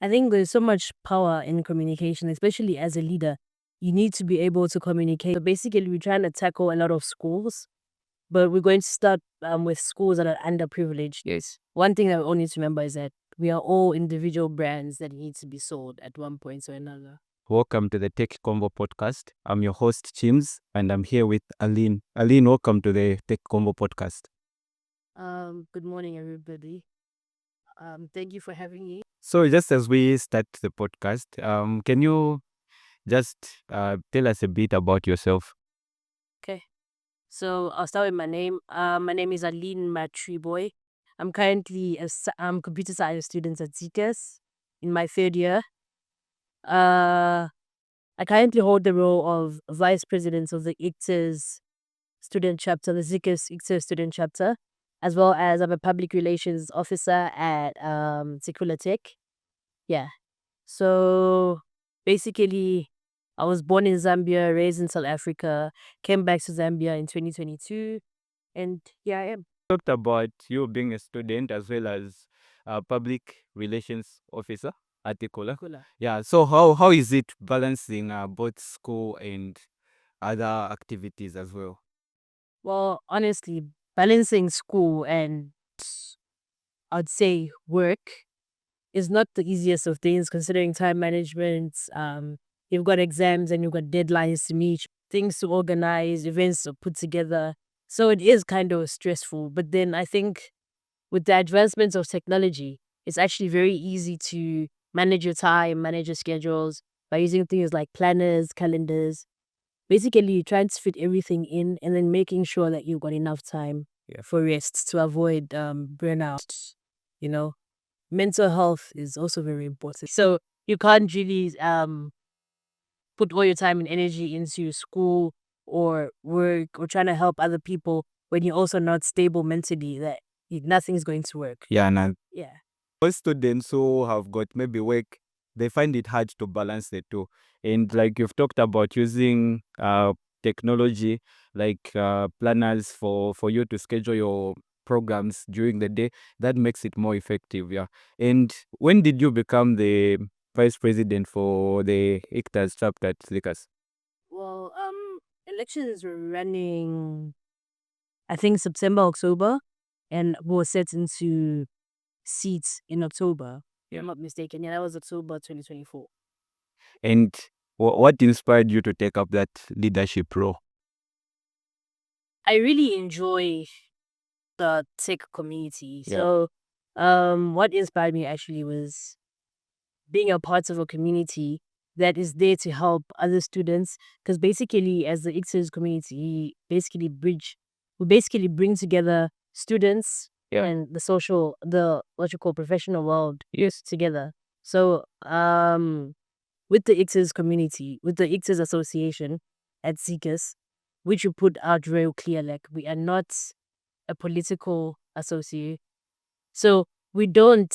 I think there's so much power in communication, especially as a leader. You need to be able to communicate. So basically, we're trying to tackle a lot of schools, but we're going to start with schools that are underprivileged. Yes. One thing that we all need to remember is that we are all individual brands that need to be sold at one point or another. Welcome to the Tech Convo Podcast. I'm your host, Chims, and I'm here with Arlene. Arlene, welcome to the Tech Convo Podcast. Good morning, everybody. Thank you for having me. So, just as we start the podcast, can you just tell us a bit about yourself? Okay. So I'll start with my name. My name is Arlene Boy. I'm currently a computer science student at ZKS in my third year. I currently hold the role of vice president of the ICTS student chapter, the ZKS ICTS student chapter, as well as I'm a public relations officer at Tikula Tech. Yeah. So basically, I was born in Zambia, raised in South Africa, came back to Zambia in 2022, and here I am. Talked about you being a student as well as a public relations officer at Tikula. Yeah. So how is it balancing both school and other activities as well? Well, honestly, balancing school and I'd say work is not the easiest of things considering time management. You've got exams and you've got deadlines to meet, things to organize, events to put together. So it is kind of stressful. But then I think with the advancements of technology, it's actually very easy to manage your time, manage your schedules by using things like planners, calendars. Basically, you're trying to fit everything in and then making sure that you've got enough time for rest to avoid burnout. You know, mental health is also very important. So you can't really put all your time and energy into school or work or trying to help other people when you're also not stable mentally. That nothing's going to work. Yeah, and Yeah. most students who have got maybe work, they find it hard to balance the two. And like you've talked about using technology like planners for you to schedule your programs during the day, that makes it more effective. Yeah. And when did you become the vice president for the ICTAS chapter at Zikas? Well, elections were running, I think September, October, and we were set into seats in October. If I'm not mistaken. Yeah, that was October 2024. And what inspired you to take up that leadership role? I really enjoy the tech community. Yeah. So, what inspired me actually was being a part of a community that is there to help other students. Because basically, as the ICTS community, we basically bring together students and the what you call professional world together. So, with the ICTS community, with the ICTS association at ZKS, which you put out very clear, like we are not a political association. So we don't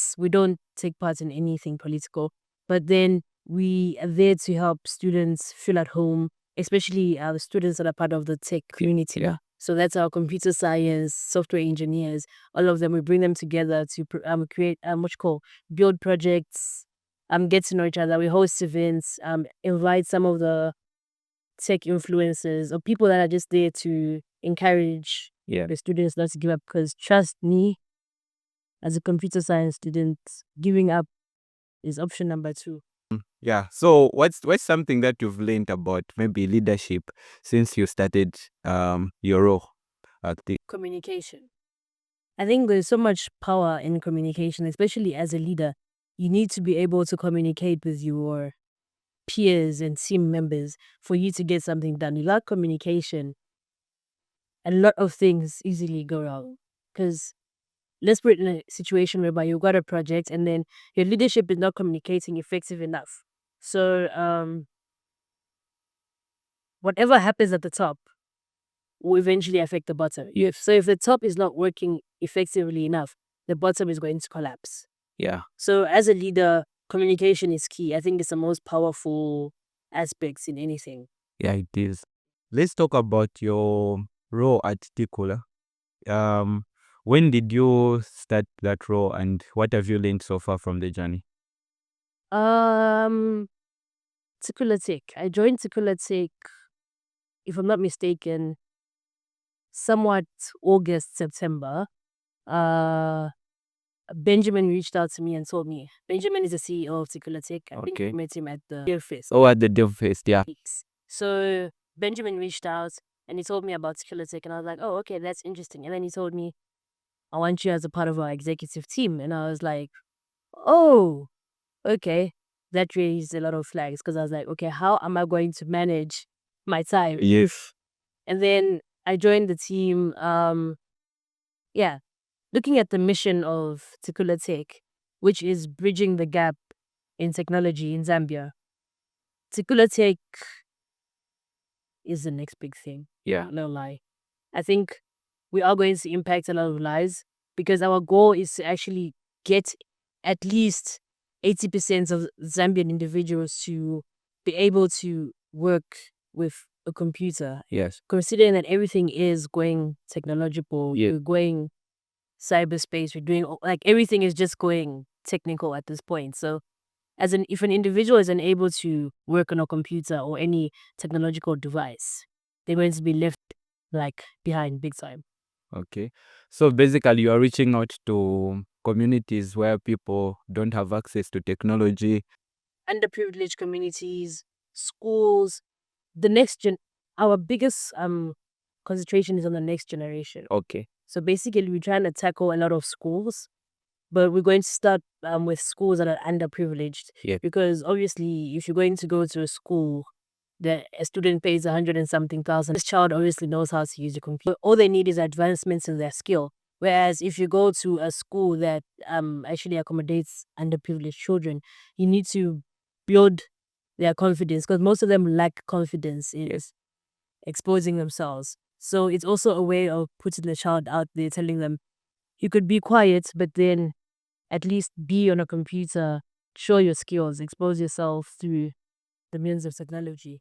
take part in anything political, but then we are there to help students feel at home, especially the students that are part of the tech community. Yeah. So that's our computer science, software engineers, all of them. We bring them together to create build projects, get to know each other. We host events, invite some of the tech influencers or people that are just there to encourage the students not to give up. Because trust me, as a computer science student, giving up is option number 2. Yeah. So what's something that you've learned about maybe leadership since you started your role at the Communication. I think there's so much power in communication, especially as a leader. You need to be able to communicate with your peers and team members for you to get something done. Without communication, a lot of things easily go wrong. Because let's put it in a situation whereby you've got a project and then your leadership is not communicating effective enough. So whatever happens at the top will eventually affect the bottom. So if the top is not working effectively enough, the bottom is going to collapse. Yeah. So as a leader, communication is key. I think it's the most powerful aspects in anything. Yeah, it is. Let's talk about your role at Tikula. When did you start that role and what have you learned so far from the journey? Tikula Tech. I joined Tikula Tech, if I'm not mistaken, somewhat August, September. Benjamin reached out to me and told me. Benjamin is the CEO of Tikula Tech. I think I met him at the Dev Fest. Oh, at the Dev Fest, yeah. So Benjamin reached out and he told me about Tikula Tech, and I was like, oh, okay, that's interesting. And then he told me, I want you as a part of our executive team. And I was like, oh, okay. That raised a lot of flags because I was like, okay, how am I going to manage my time? Yes. And then I joined the team. Looking at the mission of Tikula Tech, which is bridging the gap in technology in Zambia. Tikula Tech is the next big thing. Yeah. No lie. I think we are going to impact a lot of lives because our goal is to actually get at least 80% of Zambian individuals to be able to work with a computer. Yes. Considering that everything is going technological, Yeah. we're going cyberspace, we're doing like everything is just going technical at this point. So if an individual is unable to work on a computer or any technological device, they're going to be left like behind big time. Okay. So basically, you are reaching out to communities where people don't have access to technology. Underprivileged communities, schools, our biggest concentration is on the next generation. Okay. So basically, we're trying to tackle a lot of schools, but we're going to start with schools that are underprivileged. Yeah. Because obviously, if you're going to go to a school, a student pays 100 and something thousand. This child obviously knows how to use a computer. All they need is advancements in their skill. Whereas if you go to a school that actually accommodates underprivileged children, you need to build their confidence because most of them lack confidence in exposing themselves. So it's also a way of putting the child out there, telling them you could be quiet, but then at least be on a computer, show your skills, expose yourself through the means of technology.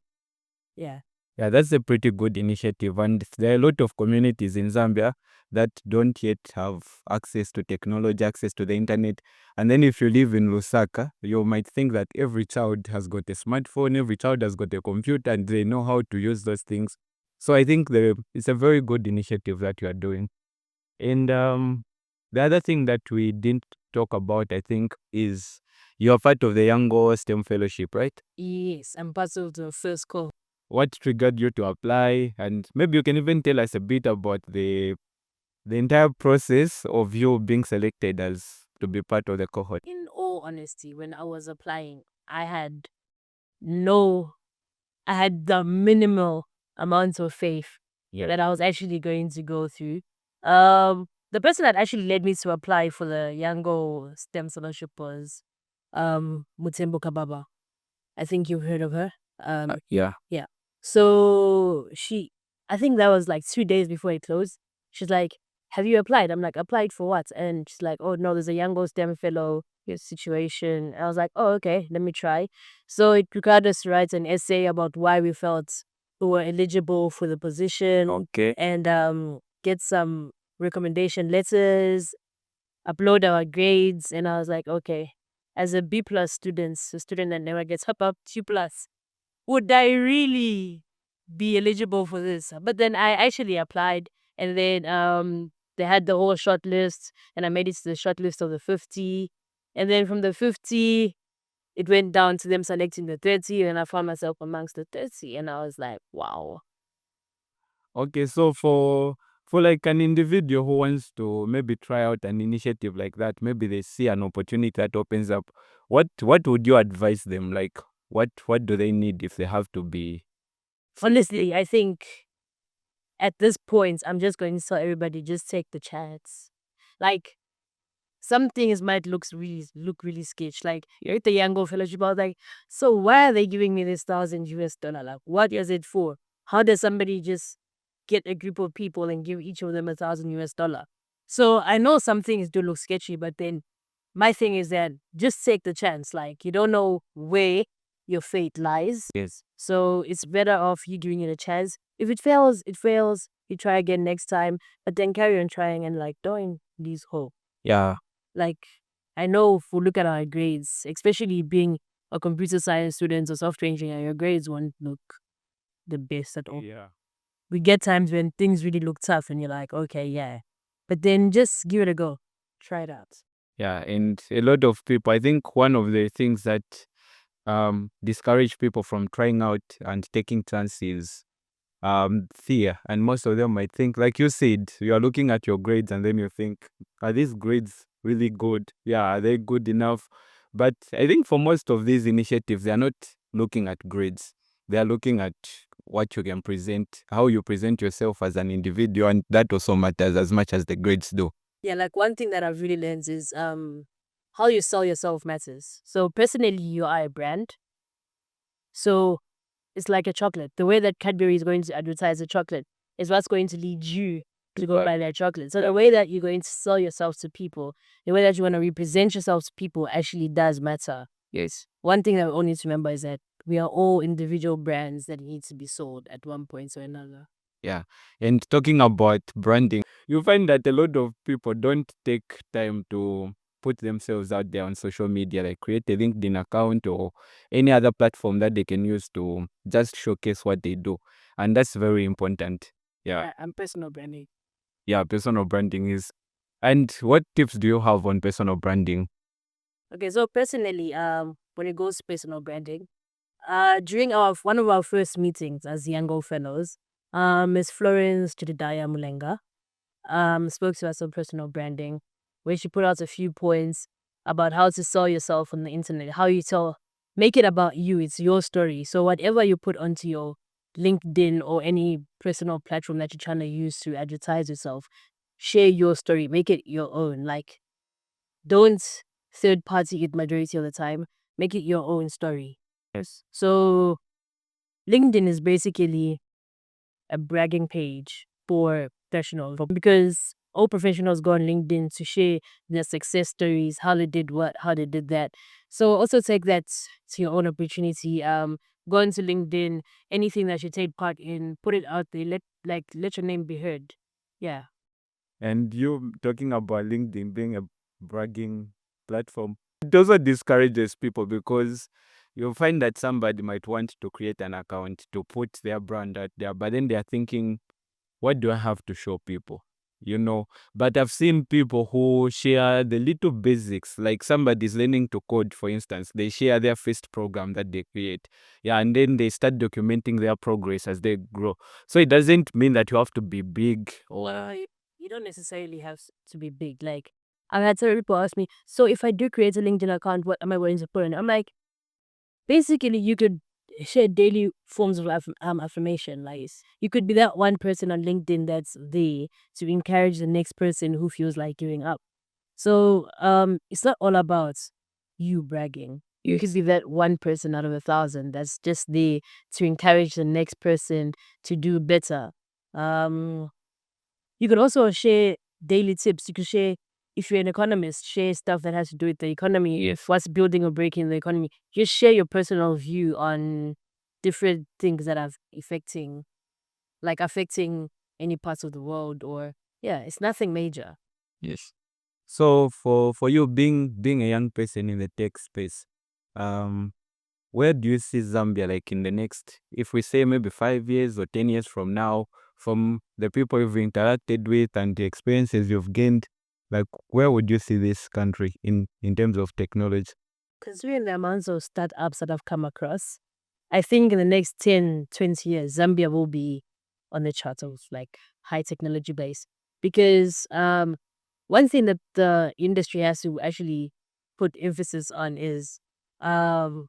Yeah. Yeah, that's a pretty good initiative. And there are a lot of communities in Zambia that don't yet have access to technology, access to the internet. And then if you live in Lusaka, you might think that every child has got a smartphone, every child has got a computer, and they know how to use those things. So I think it's a very good initiative that you are doing. And the other thing that we didn't talk about, I think, is you're part of the Yango STEM Fellowship, right? Yes, I'm part of the first call. What triggered you to apply? And maybe you can even tell us a bit about the entire process of you being selected as to be part of the cohort. In all honesty, when I was applying, I had the minimal amount of faith that I was actually going to go through. The person that actually led me to apply for the Yango STEM Fellowship was Mutembo Kababa. I think you've heard of her. Yeah. Yeah. So I think that was like 2 days before it closed. She's like, have you applied? I'm like, applied for what? And she's like, oh no, there's a Yango STEM fellow situation. I was like, oh, okay, let me try. So it required us to write an essay about why we felt we were eligible for the position. Okay. And get some recommendation letters, upload our grades. And I was like, okay, as a B+ student, a student that never gets up 2+, would I really be eligible for this? But then I actually applied, and then they had the whole short list, and I made it to the short list of the 50. And then from the 50, it went down to them selecting the 30, and I found myself amongst the 30, and I was like, wow. Okay, so for like an individual who wants to maybe try out an initiative like that, maybe they see an opportunity that opens up, what would you advise them? Like what do they need if they have to be? Honestly, I think at this point, I'm just going to tell everybody, just take the chance. Like, some things might look really sketch. Like, you're at the Yango Fellowship, I was like, so why are they giving me this $1,000? Like, what is it for? How does somebody just get a group of people and give each of them $1,000? So I know some things do look sketchy, but then my thing is that just take the chance. Like, you don't know where your fate lies. Yes. So it's better off you giving it a chance. If it fails, it fails. You try again next time, but then carry on trying and like don't lose hope. Yeah. Like, I know if we look at our grades, especially being a computer science student or software engineer, your grades won't look the best at all. Yeah. We get times when things really look tough and you're like, okay, yeah. But then just give it a go. Try it out. Yeah, and a lot of people, I think one of the things that discourage people from trying out and taking chances, fear. And most of them might think, like you said, you are looking at your grades and then you think, are these grades really good? Yeah, are they good enough? But I think for most of these initiatives, they are not looking at grades. They are looking at what you can present, how you present yourself as an individual, and that also matters as much as the grades do. Yeah, like one thing that I've really learned is how you sell yourself matters. So personally, you are a brand. So it's like a chocolate. The way that Cadbury is going to advertise a chocolate is what's going to lead you to go buy that chocolate. So the way that you're going to sell yourself to people, the way that you want to represent yourself to people actually does matter. Yes. One thing that we all need to remember is that we are all individual brands that need to be sold at one point or another. Yeah. And talking about branding, you find that a lot of people don't take time to put themselves out there on social media, like create a LinkedIn account or any other platform that they can use to just showcase what they do. And that's very important. Yeah. And personal branding. Yeah, personal branding is. And what tips do you have on personal branding? Okay, so personally, when it goes to personal branding, during one of our first meetings as Yango Fellows, Miss Florence Chididaya Mulenga spoke to us on personal branding, where she put out a few points about how to sell yourself on the internet, how you make it about you. It's your story. So whatever you put onto your LinkedIn or any personal platform that you're trying to use to advertise yourself, share your story, make it your own. Like, don't third party it majority of the time. Make it your own story. Yes. So LinkedIn is basically a bragging page for professionals because all professionals go on LinkedIn to share their success stories, how they did what, how they did that. So also take that to your own opportunity. Go into LinkedIn, anything that you take part in, put it out there. Let your name be heard. Yeah. And you talking about LinkedIn being a bragging platform, it also discourages people because you'll find that somebody might want to create an account to put their brand out there, but then they're thinking, what do I have to show people? But I've seen people who share the little basics, like somebody's learning to code, for instance, they share their first program that they create. Yeah, and then they start documenting their progress as they grow. So it doesn't mean that you have to be big. Well, you don't necessarily have to be big. Like, I've had several people ask me, so if I do create a LinkedIn account, what am I going to put in? I'm like, basically, you could share daily forms of affirmation. Like, you could be that one person on LinkedIn that's there to encourage the next person who feels like giving up. So, it's not all about you bragging. You could be that one person out of 1,000 that's just there to encourage the next person to do better. You could also share daily tips. You could share, if you're an economist, share stuff that has to do with the economy. If what's building or breaking the economy, just share your personal view on different things that are affecting any parts of the world. Or yeah, it's nothing major. Yes. So for you being a young person in the tech space, um, where do you see Zambia like in the next, if we say maybe 5 years or 10 years from now, from the people you've interacted with and the experiences you've gained, like where would you see this country in terms of technology? Considering the amounts of startups that I've come across, I think in the next 10, 20 years, Zambia will be on the chart of like high technology base. Because one thing that the industry has to actually put emphasis on is um,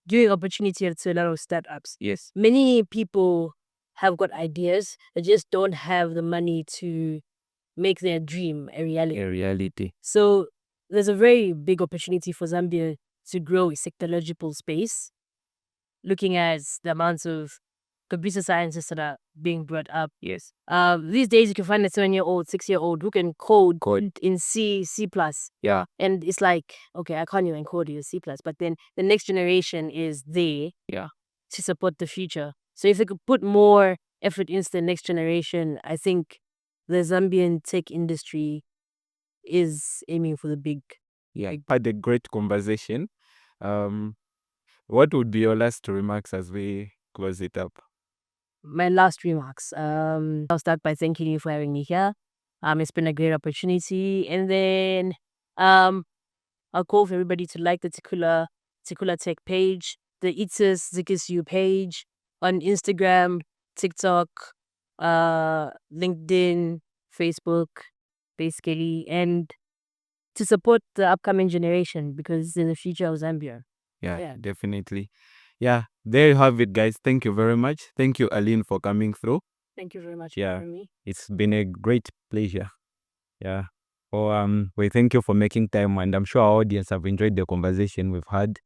giving opportunity to a lot of startups. Yes. Many people have got ideas, they just don't have the money to make their dream a reality. A reality. So there's a very big opportunity for Zambia to grow its technological space, looking at the amounts of computer scientists that are being brought up. Yes. These days you can find a 7-year-old, 6-year-old who can code Code. in C, C+. Yeah. And it's like, okay, I can't even code in C+, but then the next generation is there Yeah. to support the future. So if they could put more effort into the next generation, I think the Zambian tech industry is aiming for the big Yeah, had a great conversation. What would be your last remarks as we close it up? My last remarks. I'll start by thanking you for having me here. It's been a great opportunity. And then I'll call for everybody to like the Tikula Tech page, the Itis Zikisu page on Instagram, TikTok, LinkedIn, Facebook, basically, and to support the upcoming generation because it's in the future of Zambia. Yeah, definitely. Yeah, there you have it, guys. Thank you very much. Thank you, Arlene, for coming through. Thank you very much Yeah. for having me. It's been a great pleasure. Yeah. We thank you for making time, and I'm sure our audience have enjoyed the conversation we've had.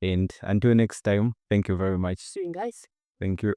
And until next time, thank you very much. See you guys. Thank you.